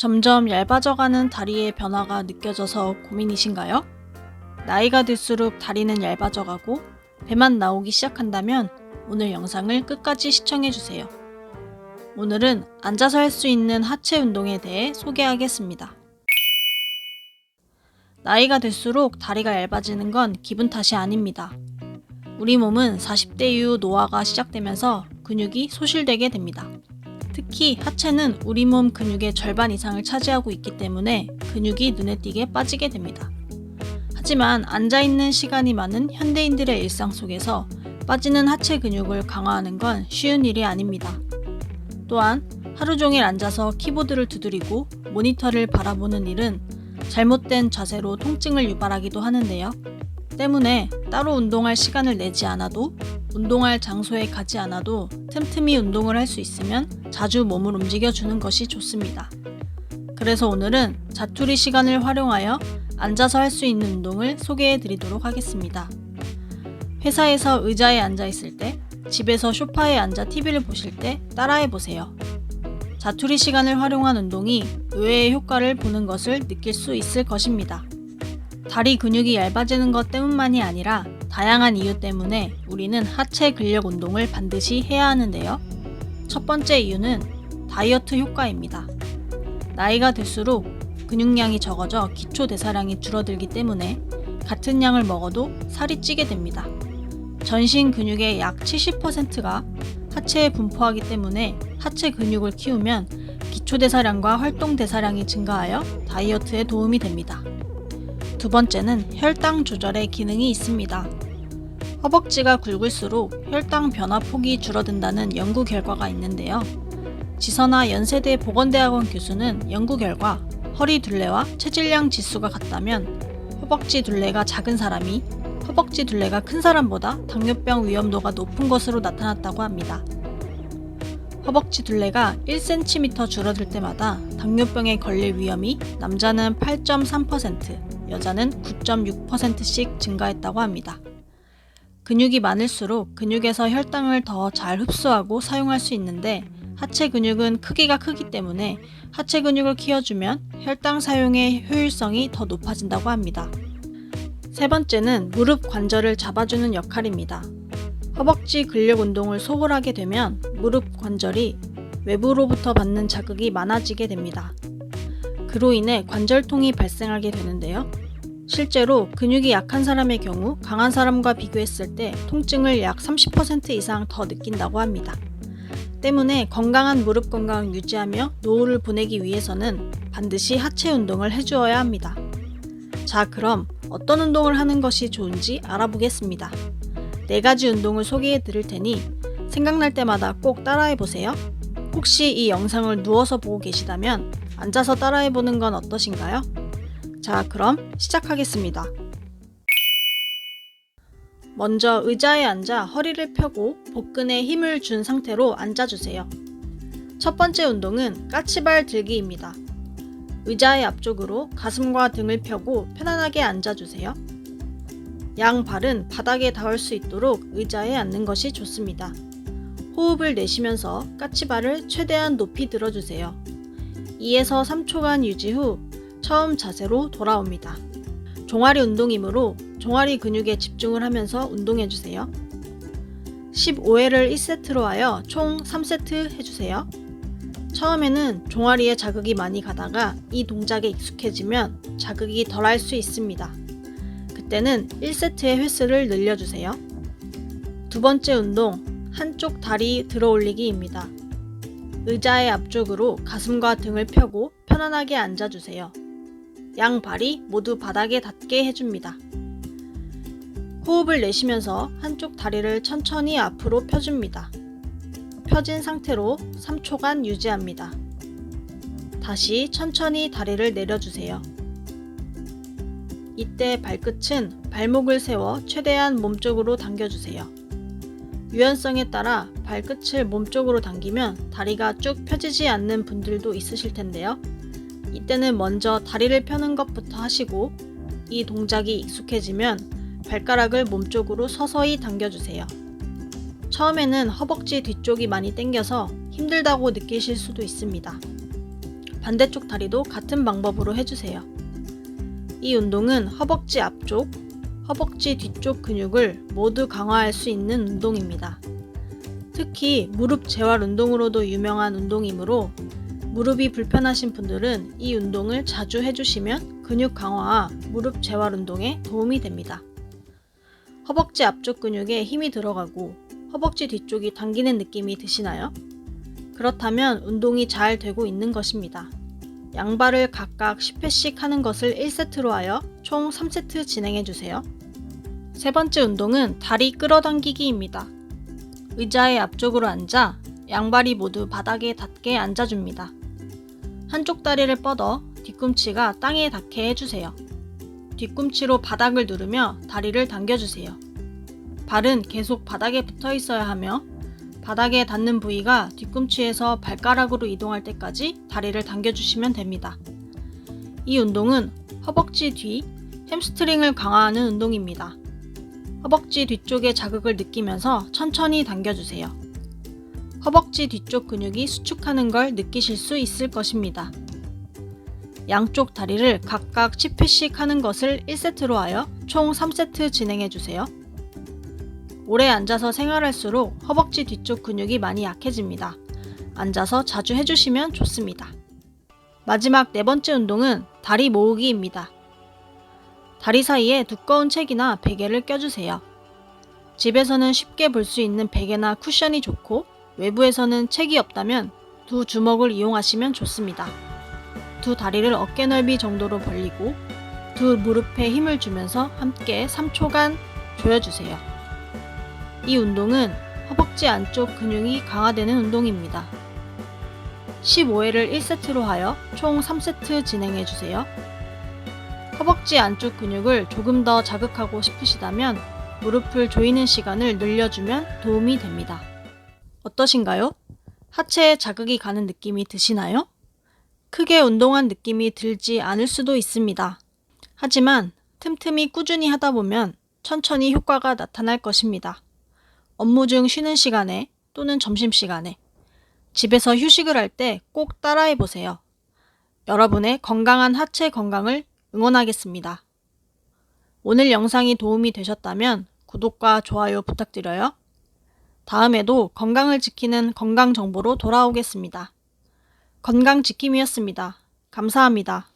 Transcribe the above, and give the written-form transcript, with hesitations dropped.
점점 얇아져가는 다리의 변화가 느껴져서 고민이신가요? 나이가 들수록 다리는 얇아져가고 배만 나오기 시작한다면 오늘 영상을 끝까지 시청해주세요. 오늘은 앉아서 할 수 있는 하체 운동에 대해 소개하겠습니다. 나이가 들수록 다리가 얇아지는 건 기분 탓이 아닙니다. 우리 몸은 40대 이후 노화가 시작되면서 근육이 소실되게 됩니다. 특히 하체는 우리 몸 근육의 절반 이상을 차지하고 있기 때문에 근육이 눈에 띄게 빠지게 됩니다. 하지만 앉아있는 시간이 많은 현대인들의 일상 속에서 빠지는 하체 근육을 강화하는 건 쉬운 일이 아닙니다. 또한 하루 종일 앉아서 키보드를 두드리고 모니터를 바라보는 일은 잘못된 자세로 통증을 유발하기도 하는데요. 때문에 따로 운동할 시간을 내지 않아도 운동할 장소에 가지 않아도 틈틈이 운동을 할 수 있으면 자주 몸을 움직여주는 것이 좋습니다. 그래서 오늘은 자투리 시간을 활용하여 앉아서 할 수 있는 운동을 소개해 드리도록 하겠습니다. 회사에서 의자에 앉아 있을 때, 집에서 소파에 앉아 TV를 보실 때 따라해 보세요. 자투리 시간을 활용한 운동이 의외의 효과를 보는 것을 느낄 수 있을 것입니다. 다리 근육이 얇아지는 것 때문만이 아니라 다양한 이유 때문에 우리는 하체 근력 운동을 반드시 해야 하는데요. 첫 번째 이유는 다이어트 효과입니다. 나이가 들수록 근육량이 적어져 기초 대사량이 줄어들기 때문에 같은 양을 먹어도 살이 찌게 됩니다. 전신 근육의 약 70%가 하체에 분포하기 때문에 하체 근육을 키우면 기초 대사량과 활동 대사량이 증가하여 다이어트에 도움이 됩니다. 두 번째는 혈당 조절의 기능이 있습니다. 허벅지가 굵을수록 혈당 변화 폭이 줄어든다는 연구 결과가 있는데요. 지선아 연세대 보건대학원 교수는 연구 결과 허리 둘레와 체질량 지수가 같다면 허벅지 둘레가 작은 사람이 허벅지 둘레가 큰 사람보다 당뇨병 위험도가 높은 것으로 나타났다고 합니다. 허벅지 둘레가 1cm 줄어들 때마다 당뇨병에 걸릴 위험이 남자는 8.3%, 여자는 9.6%씩 증가했다고 합니다. 근육이 많을수록 근육에서 혈당을 더 잘 흡수하고 사용할 수 있는데 하체 근육은 크기가 크기 때문에 하체 근육을 키워주면 혈당 사용의 효율성이 더 높아진다고 합니다. 세 번째는 무릎 관절을 잡아주는 역할입니다. 허벅지 근력 운동을 소홀하게 되면 무릎 관절이 외부로부터 받는 자극이 많아지게 됩니다. 그로 인해 관절통이 발생하게 되는데요. 실제로 근육이 약한 사람의 경우 강한 사람과 비교했을 때 통증을 약 30% 이상 더 느낀다고 합니다. 때문에 건강한 무릎 건강을 유지하며 노후를 보내기 위해서는 반드시 하체 운동을 해주어야 합니다. 자, 그럼 어떤 운동을 하는 것이 좋은지 알아보겠습니다. 4가지 운동을 소개해 드릴 테니 생각날 때마다 꼭 따라해 보세요. 혹시 이 영상을 누워서 보고 계시다면 앉아서 따라해 보는 건 어떠신가요? 자, 그럼 시작하겠습니다. 먼저 의자에 앉아 허리를 펴고 복근에 힘을 준 상태로 앉아주세요. 첫 번째 운동은 까치발 들기입니다. 의자의 앞쪽으로 가슴과 등을 펴고 편안하게 앉아주세요. 양 발은 바닥에 닿을 수 있도록 의자에 앉는 것이 좋습니다. 호흡을 내쉬면서 까치발을 최대한 높이 들어주세요. 2에서 3초간 유지 후 처음 자세로 돌아옵니다. 종아리 운동이므로 종아리 근육에 집중을 하면서 운동해주세요. 15회를 1세트로 하여 총 3세트 해주세요. 처음에는 종아리에 자극이 많이 가다가 이 동작에 익숙해지면 자극이 덜할 수 있습니다. 그때는 1세트의 횟수를 늘려주세요. 두 번째 운동, 한쪽 다리 들어올리기입니다. 의자의 앞쪽으로 가슴과 등을 펴고 편안하게 앉아주세요. 양 발이 모두 바닥에 닿게 해줍니다. 호흡을 내쉬면서 한쪽 다리를 천천히 앞으로 펴줍니다. 펴진 상태로 3초간 유지합니다. 다시 천천히 다리를 내려주세요. 이때 발끝은 발목을 세워 최대한 몸쪽으로 당겨주세요. 유연성에 따라 발끝을 몸쪽으로 당기면 다리가 쭉 펴지지 않는 분들도 있으실 텐데요. 이때는 먼저 다리를 펴는 것부터 하시고 이 동작이 익숙해지면 발가락을 몸쪽으로 서서히 당겨주세요. 처음에는 허벅지 뒤쪽이 많이 당겨서 힘들다고 느끼실 수도 있습니다. 반대쪽 다리도 같은 방법으로 해주세요. 이 운동은 허벅지 앞쪽, 허벅지 뒤쪽 근육을 모두 강화할 수 있는 운동입니다. 특히 무릎 재활 운동으로도 유명한 운동이므로 무릎이 불편하신 분들은 이 운동을 자주 해주시면 근육 강화와 무릎 재활 운동에 도움이 됩니다. 허벅지 앞쪽 근육에 힘이 들어가고 허벅지 뒤쪽이 당기는 느낌이 드시나요? 그렇다면 운동이 잘 되고 있는 것입니다. 양발을 각각 10회씩 하는 것을 1세트로 하여 총 3세트 진행해주세요. 세 번째 운동은 다리 끌어당기기입니다. 의자의 앞쪽으로 앉아 양발이 모두 바닥에 닿게 앉아줍니다. 한쪽 다리를 뻗어 뒤꿈치가 땅에 닿게 해주세요. 뒤꿈치로 바닥을 누르며 다리를 당겨주세요. 발은 계속 바닥에 붙어 있어야 하며 바닥에 닿는 부위가 뒤꿈치에서 발가락으로 이동할 때까지 다리를 당겨주시면 됩니다. 이 운동은 허벅지 뒤, 햄스트링을 강화하는 운동입니다. 허벅지 뒤쪽의 자극을 느끼면서 천천히 당겨주세요. 허벅지 뒤쪽 근육이 수축하는 걸 느끼실 수 있을 것입니다. 양쪽 다리를 각각 10회씩 하는 것을 1세트로 하여 총 3세트 진행해주세요. 오래 앉아서 생활할수록 허벅지 뒤쪽 근육이 많이 약해집니다. 앉아서 자주 해주시면 좋습니다. 마지막 네 번째 운동은 다리 모으기입니다. 다리 사이에 두꺼운 책이나 베개를 껴주세요. 집에서는 쉽게 볼 수 있는 베개나 쿠션이 좋고 외부에서는 책이 없다면 두 주먹을 이용하시면 좋습니다. 두 다리를 어깨 넓이 정도로 벌리고 두 무릎에 힘을 주면서 함께 3초간 조여주세요. 이 운동은 허벅지 안쪽 근육이 강화되는 운동입니다. 15회를 1세트로 하여 총 3세트 진행해주세요. 허벅지 안쪽 근육을 조금 더 자극하고 싶으시다면 무릎을 조이는 시간을 늘려주면 도움이 됩니다. 어떠신가요? 하체에 자극이 가는 느낌이 드시나요? 크게 운동한 느낌이 들지 않을 수도 있습니다. 하지만 틈틈이 꾸준히 하다 보면 천천히 효과가 나타날 것입니다. 업무 중 쉬는 시간에 또는 점심시간에 집에서 휴식을 할 때 꼭 따라해 보세요. 여러분의 건강한 하체 건강을 응원하겠습니다. 오늘 영상이 도움이 되셨다면 구독과 좋아요 부탁드려요. 다음에도 건강을 지키는 건강 정보로 돌아오겠습니다. 건강지킴이었습니다. 감사합니다.